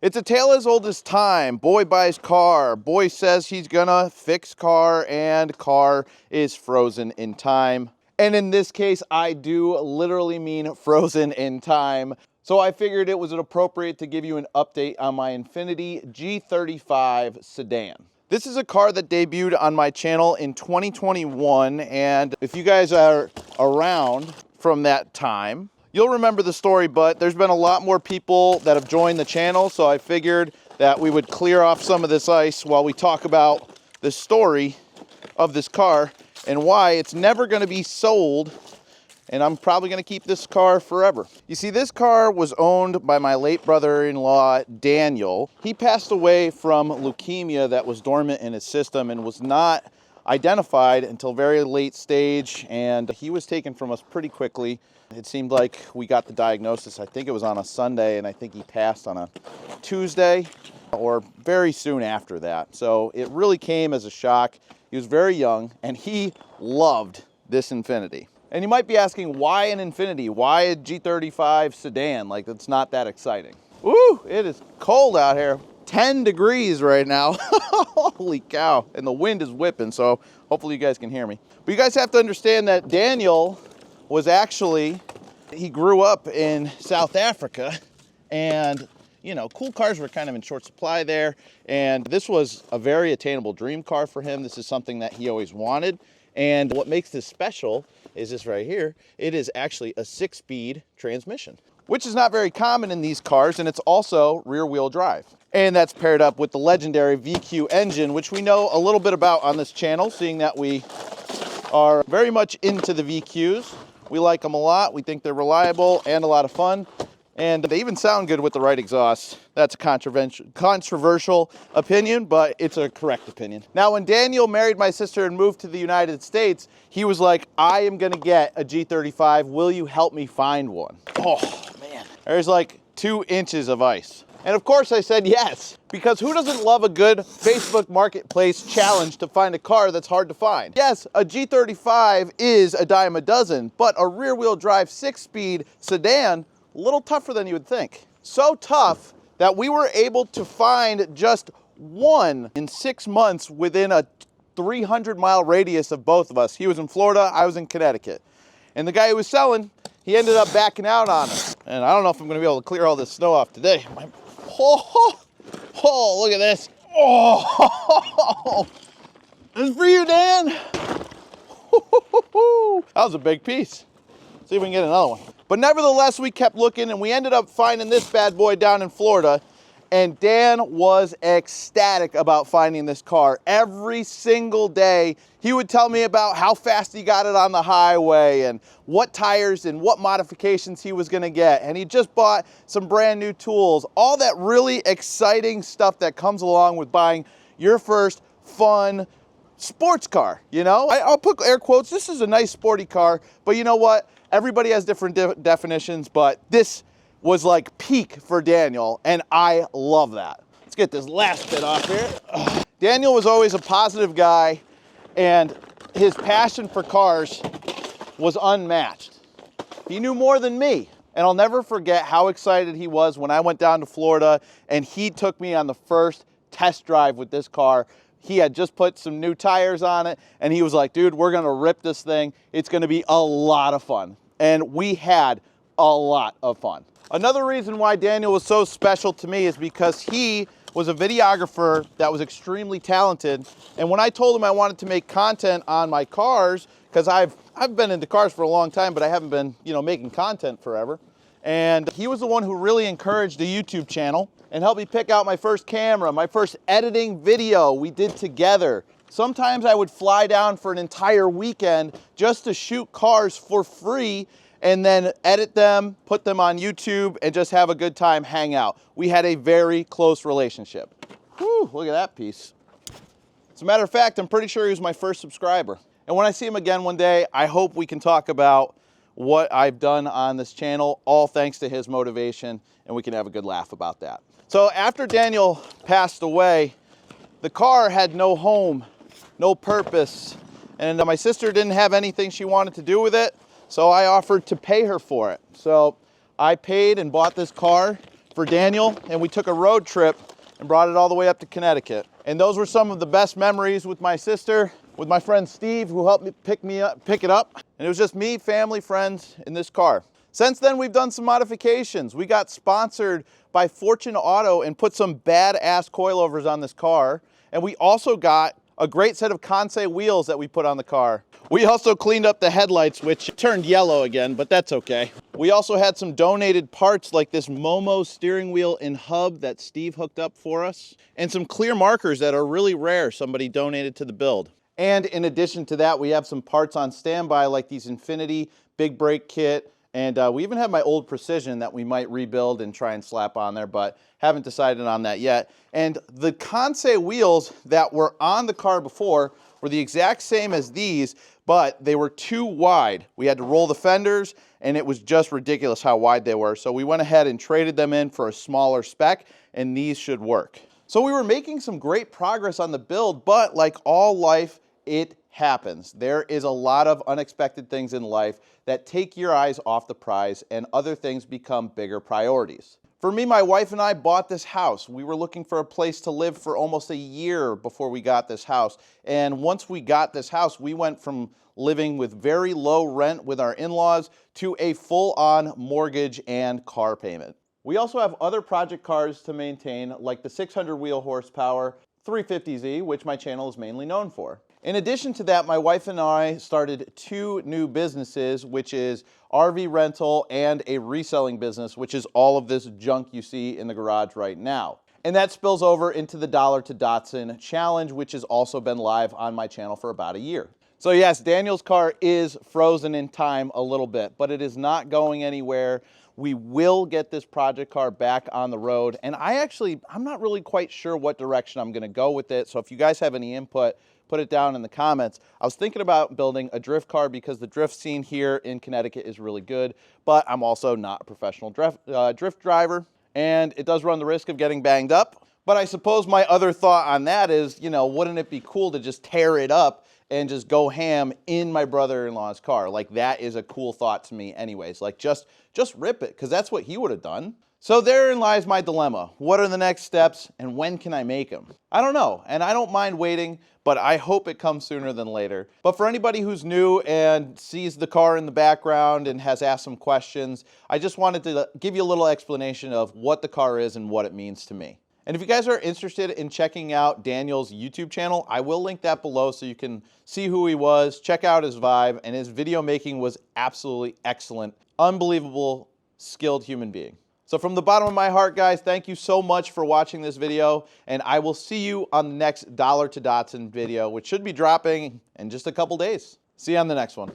It's a tale as old as time. Boy buys car, boy says he's gonna fix car, and car is frozen in time. And in this case, I do literally mean frozen in time. So I figured it was appropriate to give you an update on my Infiniti G35 sedan. This is a car that debuted on my channel in 2021, and if you guys are around from that time, you'll remember the story, but there's been a lot more people that have joined the channel, so I figured that we would clear off some of this ice while we talk about the story of this car and why it's never going to be sold, and I'm probably going to keep this car forever. You see, this car was owned by my late brother-in-law, Daniel. He passed away from leukemia that was dormant in his system and was not identified until very late stage, and he was taken from us pretty quickly. It seemed like we got the diagnosis, I think it was on a Sunday, and I think he passed on a Tuesday or very soon after that. So it really came as a shock. He was very young, and he loved this Infiniti. And you might be asking, why an Infiniti? Why a G35 sedan? Like, it's not that exciting. Woo, it is cold out here. 10 degrees right now. Holy cow. And the wind is whipping, so hopefully you guys can hear me. But you guys have to understand that Daniel was actually, he grew up in South Africa, and you know, cool cars were kind of in short supply there, and this was a very attainable dream car for him. This is something that he always wanted, and what makes this special is this right here. It is actually a 6-speed transmission, which is not very common in these cars, and it's also rear-wheel drive. And that's paired up with the legendary VQ engine, which we know a little bit about on this channel, seeing that we are very much into the VQs. We like them a lot. We think they're reliable and a lot of fun. And they even sound good with the right exhaust. That's a controversial opinion, but it's a correct opinion. Now, when Daniel married my sister and moved to the United States, he was like, I am gonna get a G35. Will you help me find one? Oh, man. There's like 2 inches of ice. And of course I said yes, because who doesn't love a good Facebook Marketplace challenge to find a car that's hard to find? Yes, a G35 is a dime a dozen, but a rear-wheel drive 6-speed sedan, a little tougher than you would think. So tough that we were able to find just one in 6 months within a 300-mile radius of both of us. He was in Florida, I was in Connecticut. And the guy who was selling, he ended up backing out on us. And I don't know if I'm gonna be able to clear all this snow off today. Oh, look at this. Oh, this is for you, Dan. That was a big piece. See if we can get another one. But nevertheless, we kept looking, and we ended up finding this bad boy down in Florida. And Dan was ecstatic about finding this car. Every single day, he would tell me about how fast he got it on the highway and what tires and what modifications he was gonna get. And he just bought some brand new tools, all that really exciting stuff that comes along with buying your first fun sports car, you know? I'll put air quotes, this is a nice sporty car, but you know what? Everybody has different definitions, but this was like peak for Daniel, and I love that. Let's get this last bit off here. Ugh. Daniel was always a positive guy, and his passion for cars was unmatched. He knew more than me, and I'll never forget how excited he was when I went down to Florida and he took me on the first test drive with this car. He had just put some new tires on it, and he was like, dude, we're gonna rip this thing. It's gonna be a lot of fun. And we had a lot of fun. Another reason why Daniel was so special to me is because he was a videographer that was extremely talented. And when I told him I wanted to make content on my cars, because I've been into cars for a long time, but I haven't been, you know, making content forever. And he was the one who really encouraged the YouTube channel and helped me pick out my first camera, my first editing video we did together. Sometimes I would fly down for an entire weekend just to shoot cars for free and then edit them, put them on YouTube, and just have a good time, hang out. We had a very close relationship. Whew, look at that piece. As a matter of fact, I'm pretty sure he was my first subscriber. And when I see him again one day, I hope we can talk about what I've done on this channel, all thanks to his motivation, and we can have a good laugh about that. So after Daniel passed away, the car had no home, no purpose, and my sister didn't have anything she wanted to do with it. So I offered to pay her for it. So I paid and bought this car for Daniel, and we took a road trip and brought it all the way up to Connecticut. And those were some of the best memories with my sister, with my friend Steve, who helped me pick it up. And it was just me, family, friends in this car. Since then, we've done some modifications. We got sponsored by Fortune Auto and put some badass coilovers on this car. And we also got a great set of Kansei wheels that we put on the car. We also cleaned up the headlights, which turned yellow again, but that's okay. We also had some donated parts like this Momo steering wheel and hub that Steve hooked up for us, and some clear markers that are really rare somebody donated to the build. And in addition to that, we have some parts on standby like these Infiniti big brake kit, and we even have my old Precision that we might rebuild and try and slap on there, but haven't decided on that yet. And the Kansei wheels that were on the car before were the exact same as these, but they were too wide. We had to roll the fenders, and it was just ridiculous how wide they were. So we went ahead and traded them in for a smaller spec, and these should work. So we were making some great progress on the build, but like all life, it happens. There is a lot of unexpected things in life that take your eyes off the prize, and other things become bigger priorities. For me, my wife and I bought this house. We were looking for a place to live for almost a year before we got this house. And once we got this house, we went from living with very low rent with our in-laws to a full-on mortgage and car payment. We also have other project cars to maintain, like the 600 wheel horsepower 350Z, which my channel is mainly known for. In addition to that, my wife and I started 2 new businesses, which is RV rental and a reselling business, which is all of this junk you see in the garage right now. And that spills over into the Dollar to Datsun challenge, which has also been live on my channel for about a year. So yes, Daniel's car is frozen in time a little bit, but it is not going anywhere. We will get this project car back on the road, and I'm not really quite sure what direction I'm gonna go with it. So if you guys have any input, put it down in the comments. I was thinking about building a drift car because the drift scene here in Connecticut is really good, but I'm also not a professional drift driver, and it does run the risk of getting banged up. But I suppose my other thought on that is, you know, wouldn't it be cool to just tear it up and just go ham in my brother-in-law's car? Like, that is a cool thought to me anyways. Like, just rip it, because that's what he would have done. So therein lies my dilemma. What are the next steps, and when can I make them? I don't know, and I don't mind waiting, but I hope it comes sooner than later. But for anybody who's new and sees the car in the background and has asked some questions, I just wanted to give you a little explanation of what the car is and what it means to me. And if you guys are interested in checking out Daniel's YouTube channel, I will link that below so you can see who he was, check out his vibe, and his video making was absolutely excellent. Unbelievable, skilled human being. So from the bottom of my heart, guys, thank you so much for watching this video, and I will see you on the next Dollar to Datsun video, which should be dropping in just a couple days. See you on the next one.